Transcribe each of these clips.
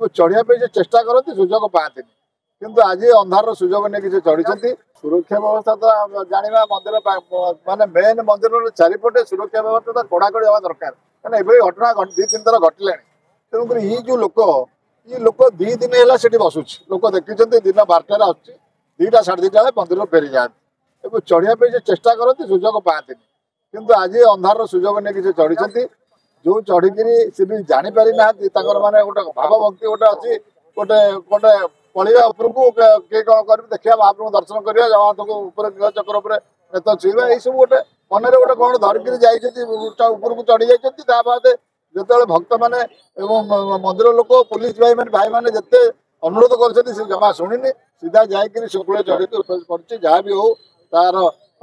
चढ़िया पे चेष्टा करती सुजोग पाती किंतु आज अंधार सुजोग नहीं चढ़ी सुरक्षा व्यवस्था तो जाना मंदिर माने मेन मंदिर चारिपटे सुरक्षा व्यवस्था कड़ाकड़ी हवा दरकार कहीं घटना दी तीन थर घटले तेणुक ये जो लोक दी दिन है बसुच लोक देखी दिन 12टार आसुच्छी 2टा 2:30 मंदिर फेरी जाती चढ़िया पे चेष्टा करती सुजोग पाती किंतु आज अंधार सुजोग नहीं चढ़ी जो चढ़ी सी भी जापारी ना माने गोटे भाव भक्ति गोटे अच्छी गोटे गोटे पलिया उपरक किए कौन कर देखा महाप्रभु दर्शन करा जगन्नाथ चक्र नेत छुआ यही सब गोटे मन में गोटे कौन धरिकी उपरक चढ़ी जाते जो भक्त मैंने मंदिर लोक पुलिस भाई मैंने जिते अनुरोध कर जमा शुणी सीधा जाकि शुक्ल चढ़ी कर जहाँ भी हो तार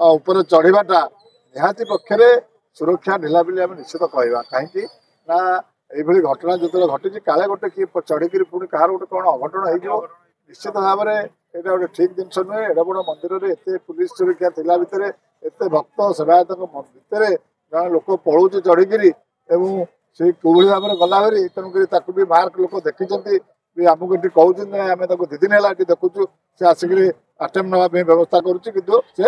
उपर चढ़ाटा निहाती पक्षे सुरक्षा ढिला बोली आम निश्चित कहवा कहीं ना ये घटना जो घटी काले गोटे किए चढ़ी पुणी कहार गोटे कौन अघटन हो निश्चित भाव में यहाँ गोटे ठीक जिनस नुहे एडे बड़ मंदिर में एत पुलिस सुरक्षा थिला भितर एत भक्त सेवायत भितर जन लोक पलूची चढ़ी से कौली भाव में गला भारी तेणुक भी मार्क लोक देखी आमको ये कहते आम 2 दिन है देखु सी आसिक आटेम नापी व्यवस्था करूना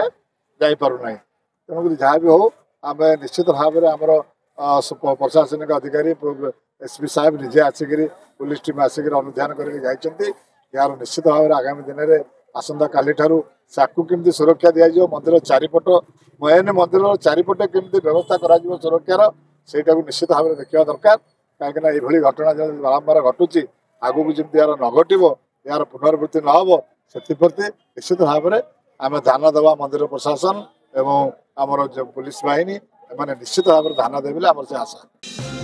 तेणुक जहाँ भी हो आम निश्चित भाव में आमर प्रशासनिक अधिकारी एसपी साहेब निजे आसिक पुलिस टीम आसिक अनुधान करके यार निश्चित भाव में आगामी दिन में आसंता काली ठारू साकू केमती सुरक्षा दिज्व मंदिर चारिपट मेन मंदिर चारिपटे केमती व्यवस्था करा सुरक्षार सेटा निश्चित भाव में देखा दरकार कहीं ये घटना जो बारंबार घटुची आगू जमी यार न घट यार पुनरावृत्ति न हो से निश्चित भाव में आम ध्यान देवा मंदिर प्रशासन एवं आमर जो पुलिस बाहिनी मैंने निश्चित भाव में ध्यान देवे आम से आशा।